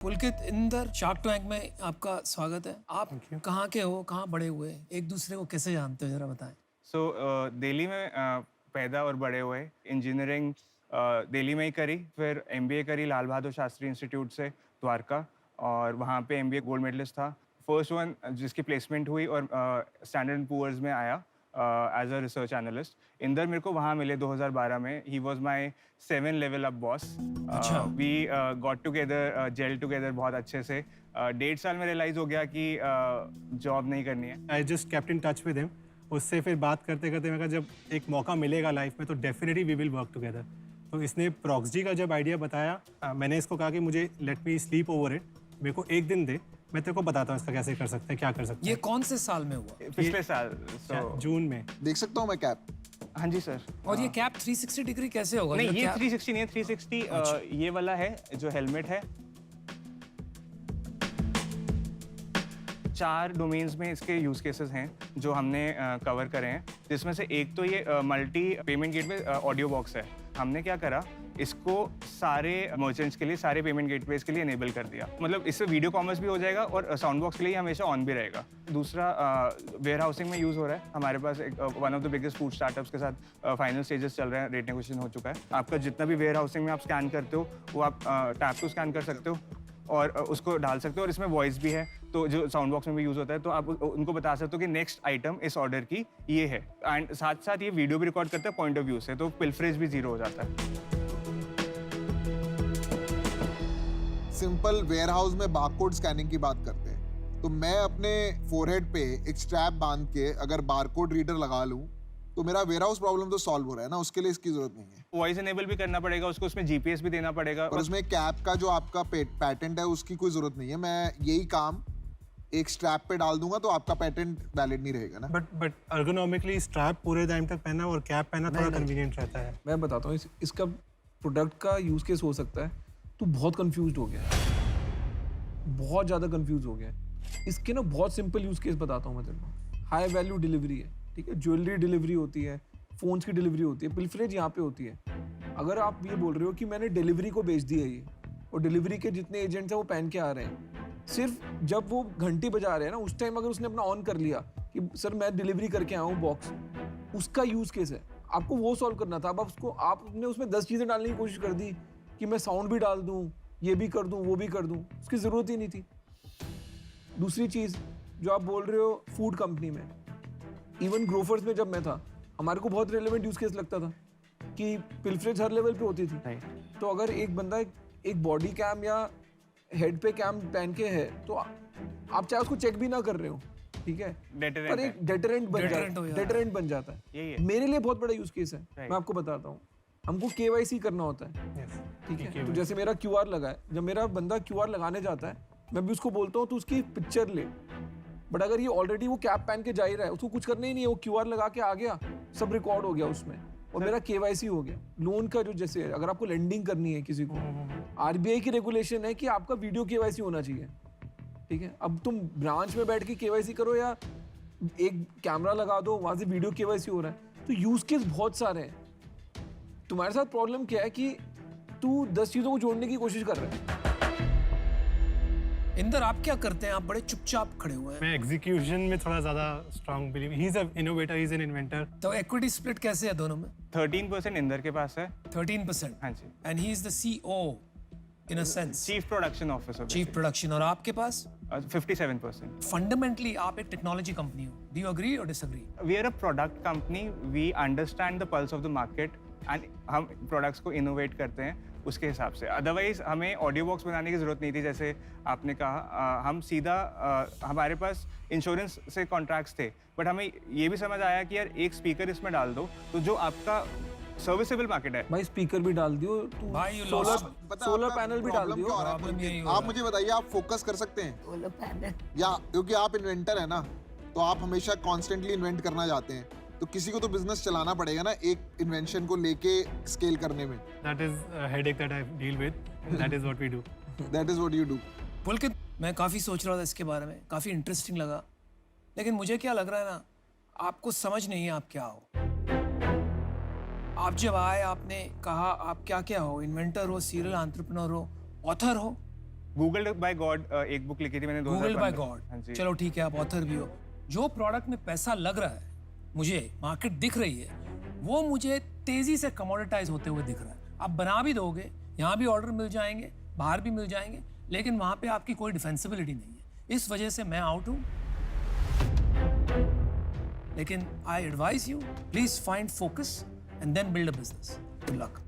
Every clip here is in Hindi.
पुलकित, इंदर, शार्क टैंक में आपका स्वागत है। आप कहाँ के हो, कहाँ बड़े हुए, एक दूसरे को कैसे जानते हो, जरा बताएं। दिल्ली में पैदा और बड़े हुए। इंजीनियरिंग दिल्ली में ही करी, फिर एमबीए करी लाल बहादुर शास्त्री इंस्टीट्यूट से द्वारका, और वहाँ पे एमबीए गोल्ड मेडलिस्ट था। फर्स्ट वन जिसकी प्लेसमेंट हुई और स्टैंडर्ड एंड पुअर्स में आया as a research analyst. Inder मेरे को वहाँ मिले 2012 में। He was my 7 level up boss. अच्छा। We got together, gel together बहुत अच्छे से। 1.5 साल में रियलाइज़ हो गया कि जॉब नहीं करनी है। I just kept in touch with him. उससे फिर बात करते करते मैं कहा जब एक मौका मिलेगा लाइफ में तो definitely we will work together. तो इसने प्रॉक्सजी का जब आइडिया बताया, मैंने इसको कहा कि मुझे let me sleep over it, मेरे को एक दिन दे, मैं तेरे को बताता हूँ इसका कैसे कर सकते हैं, क्या कर सकते ये हैं। कौन से साल में हुआ? पिछले साल जून में। देख सकता हूँ मैं कैप? हाँ जी सर। और ये कैप 360 डिग्री कैसे होगा? नहीं, ये क्या? 360 नहीं है। 360 ये वाला है जो हेलमेट है। 4 डोमेन्स में इसके यूज केसेस हैं जो हमने कवर करे हैं, जिसमें से एक तो ये multi payment gateway audio box है। हमने क्या करा, इसको सारे मर्चेंट्स के लिए, सारे पेमेंट गेटवेज के लिए इनेबल कर दिया। मतलब इससे वीडियो कॉमर्स भी हो जाएगा और साउंड बॉक्स के लिए हमेशा ऑन भी रहेगा। दूसरा वेयर हाउसिंग में यूज़ हो रहा है। हमारे पास एक one of the biggest food startups के साथ फाइनल स्टेजेस चल रहे हैं, रेट नेगोशिएशन हो चुका है। आपका जितना भी वेयर हाउसिंग में आप स्कैन करते हो वो आप टैप टू स्कैन कर सकते हो और उसको डाल सकते हो, और इसमें वॉइस भी है तो जो साउंड बॉक्स में भी यूज़ होता है। तो आप उनको बता सकते हो कि नेक्स्ट आइटम इस ऑर्डर की ये है, एंड साथ साथ ये वीडियो भी रिकॉर्ड करता है पॉइंट ऑफ व्यू से, तो पिल्फरेज भी जीरो हो जाता है। सिंपल वेयरहाउस में बारकोड स्कैनिंग की बात करते हैं, तो मैं अपने फोरहेड पे एक स्ट्रैप बांध के अगर बारकोड रीडर लगा लूं तो मेरा वेयरहाउस प्रॉब्लम तो सॉल्व हो रहा है ना। उसके लिए इसकी जरूरत नहीं है। वॉइस इनेबल भी करना पड़ेगा उसको, उसमें जीपीएस भी देना पड़ेगा। और उसमें कैप का जो आपका पैटेंट है उसकी कोई जरूरत नहीं है। मैं यही काम एक स्ट्रैप पे डाल दूंगा तो आपका पैटेंट वैलिड नहीं रहेगा ना। बट अर्गोनॉमिकली स्ट्रैप पूरे टाइम तक पहना और कैप पहना थोड़ा कन्वीनियंट रहता है। मैं बताता हूँ इसका प्रोडक्ट का यूज केस हो सकता है। तू बहुत कंफ्यूज हो गया है, बहुत ज़्यादा कंफ्यूज हो गया है। इसके ना बहुत सिंपल यूज केस बताता हूँ मैं तेरे को। हाई वैल्यू डिलीवरी है, ठीक है, ज्वेलरी डिलीवरी होती है, फोन्स की डिलीवरी होती है, पिल्फरेज यहाँ पे होती है। अगर आप ये बोल रहे हो कि मैंने डिलीवरी को बेच दिया ये, और डिलीवरी के जितने एजेंट्स हैं वो पहन के आ रहे हैं, सिर्फ जब वो घंटी बजा रहे हैं ना उस टाइम अगर उसने अपना ऑन कर लिया कि सर मैं डिलीवरी करके आया हूँ बॉक्स, उसका यूज केस है। आपको वो सॉल्व करना था। अब उसको आपने उसमें 10 चीज़ें डालने की कोशिश कर दी कि मैं साउंड भी डाल दूँ, ये भी कर दूँ, वो भी कर दूँ, उसकी ज़रूरत ही नहीं थी। दूसरी चीज़ जो आप बोल रहे हो फूड कंपनी में, इवन ग्रोफर्स में जब मैं था, हमारे को बहुत रेलेवेंट यूज केस लगता था कि पिल्फरेज हर लेवल पे होती थी। तो अगर एक बंदा एक बॉडी कैम या हेड पे कैम पहन के है तो आप चाहे उसको चेक भी ना कर रहे हो, ठीक है, पर एक डेटरेंट बन जाता है। मेरे लिए बहुत बड़ा यूज केस है। मैं आपको बताता हूँ, हमको केवाईसी करना होता है, ठीक है। तो जैसे मेरा क्यूआर लगा है, जब मेरा बंदा क्यूआर लगाने जाता है मैं भी उसको बोलता हूँ तो उसकी पिक्चर ले। बट अगर ये ऑलरेडी वो कैप पहन के जा ही रहा है, उसको कुछ करना ही नहीं है, वो क्यूआर लगा के आ गया, सब रिकॉर्ड हो गया उसमें, और मेरा केवाईसी हो गया। लोन का जो जैसे अगर आपको लेंडिंग करनी है किसी को, आरबीआई की रेगुलेशन है कि आपका वीडियो केवाईसी होना चाहिए, ठीक है। अब तुम ब्रांच में बैठ के केवाईसी करो या एक कैमरा लगा दो, वहां से वीडियो केवाईसी हो रहा है। तो यूज केस बहुत सारे हैं। तुम्हारे साथ प्रॉब्लम क्या है कि तू 10 चीजों को जोड़ने की कोशिश कर रहा है। इंदर, आप क्या करते हैं? आप बड़े चुपचाप खड़े हुए हैं। मैं एग्जीक्यूशन में थोड़ा ज्यादा strong believe. He is a innovator, he is an inventor. तो इक्विटी स्प्लिट कैसे है दोनों में? 13% इंदर के पास है। 13%? हाँ जी। And he is the CEO in a sense, chief production officer. Chief production. और आपके पास 57%। फंडामेंटली आप एक टेक्नोलॉजी कंपनी हो। डू यू एग्री और disagree? We are a product company. We understand the pulse of the market and हम प्रोडक्ट्स को इनोवेट करते हैं उसके हिसाब से। अदरवाइज हमें ऑडियो बॉक्स बनाने की ज़रूरत नहीं थी। जैसे आपने कहा, हम सीधा हमारे पास इंश्योरेंस से कॉन्ट्रैक्ट्स थे, बट हमें ये भी समझ आया कि यार एक स्पीकर इसमें डाल दो तो जो आपका सर्विसेबल मार्केट है। भाई स्पीकर भी डाल दियो, तू भाई सोलर पैनल भी डाल दियो। आप मुझे बताइए, आप फोकस कर सकते हैं सोलर पैनल या, क्योंकि आप इन्वेंटर है ना, तो आप हमेशा कॉन्स्टेंटली इन्वेंट करना चाहते हैं, तो किसी को तो बिजनेस चलाना पड़ेगा ना एक इन्वेंशन को लेके स्केल करने में। That is a headache that I deal with. That is what we do. That is what you do. पुलकित, मैं काफ़ी सोच रहा था इसके बारे में, काफ़ी इंटरेस्टिंग लगा, लेकिन मुझे क्या लग रहा है ना, आपको समझ नहीं है आप क्या हो। आप जब आए आपने कहा आप क्या क्या हो, इन्वेंटर हो, सीरियल एंटरप्रेन्योर हो, ऑथर हो, गूगल बाय गॉड एक बुक लिखी थी मैंने 2015 गूगल बाय हाँ गॉड, जी। चलो ठीक है, आप ऑथर भी हो। जो प्रोडक्ट में पैसा लग रहा है, मुझे मार्केट दिख रही है, वो मुझे तेजी से कमोडिटाइज होते हुए दिख रहा है। आप बना भी दोगे, यहाँ भी ऑर्डर मिल जाएंगे, बाहर भी मिल जाएंगे, लेकिन वहाँ पे आपकी कोई डिफेंसिबिलिटी नहीं है। इस वजह से मैं आउट हूँ। लेकिन I advise you, please find focus and then build a business. Good luck.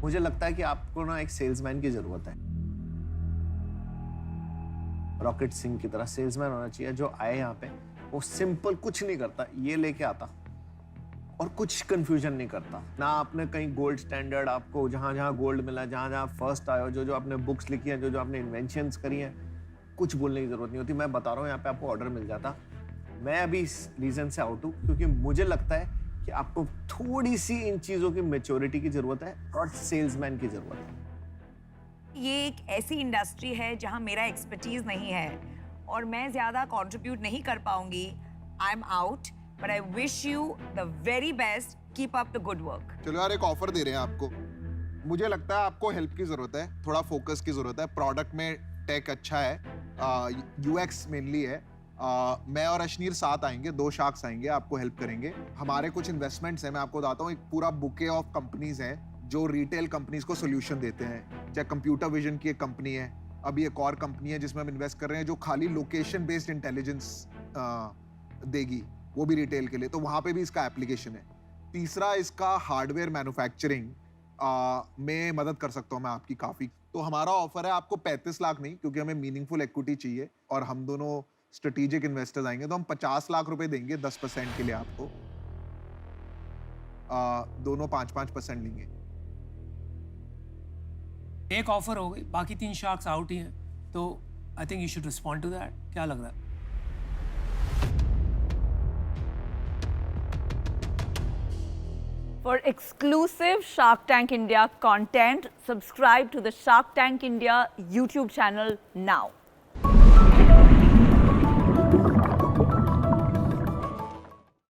मुझे लगता है कि आपको ना एक सेल्समैन की जरूरत है, रॉकेट सिंह की तरह सेल्समैन होना चाहिए, जो आए यहाँ पे वो सिंपल कुछ नहीं करता, ये लेके आता और कुछ कंफ्यूजन नहीं करता ना। आपने कहीं गोल्ड स्टैंडर्ड, आपको जहाँ जहाँ गोल्ड मिला, जहाँ जहाँ फर्स्ट आए हो, जो जो आपने बुक्स लिखी हैं, जो जो आपने इन्वेंशंस करी हैं, कुछ बोलने की जरूरत नहीं होती। मैं बता रहा हूँ, यहाँ पे आपको ऑर्डर मिल जाता। मैं अभी इस रीजन से आउट हूँ क्योंकि मुझे लगता है कि आपको थोड़ी सी इन चीज़ों की मेच्योरिटी की जरूरत है और सेल्समैन की जरूरत है। ये एक ऐसी इंडस्ट्री है जहां मेरा एक्सपर्टीज नहीं है और मैं ज्यादा कंट्रीब्यूट नहीं कर पाऊंगी। I am out, but I wish you the very best. Keep up the good work. चलो यार, एक ऑफर दे रहे हैं आपको। मुझे लगता है आपको हेल्प की जरूरत है, थोड़ा फोकस की जरूरत है। प्रोडक्ट में टेक अच्छा है, यूएक्स मेनली है। मैं और अशनीर साथ आएंगे, 2 शार्क्स आएंगे, आपको हेल्प करेंगे। हमारे कुछ इन्वेस्टमेंट्स हैं, मैं आपको बताता हूँ। एक पूरा बुके ऑफ कंपनीज हैं जो रिटेल कंपनीज को सोल्यूशन देते हैं। चाहे कंप्यूटर विजन की एक कंपनी है, अभी एक और कंपनी है जिसमें हम इन्वेस्ट कर रहे हैं जो खाली लोकेशन बेस्ड इंटेलिजेंस देगी, वो भी रिटेल के लिए, तो वहाँ पे भी इसका एप्लीकेशन है। तीसरा, इसका हार्डवेयर मैन्युफैक्चरिंग में मदद कर सकता हूँ मैं आपकी काफ़ी। तो हमारा ऑफर है आपको 35 लाख नहीं, क्योंकि हमें मीनिंगफुल इक्विटी चाहिए और हम दोनों स्ट्रेटेजिक इन्वेस्टर्स आएंगे, तो हम 50 लाख रुपए देंगे 10% के लिए आपको। दोनों 5-5% लेंगे। एक ऑफर हो गई, बाकी 3 शार्क्स आउट ही हैं, तो I think you should respond to that. क्या लग रहा है? For exclusive Shark Tank India content, subscribe to the Shark Tank India YouTube channel now.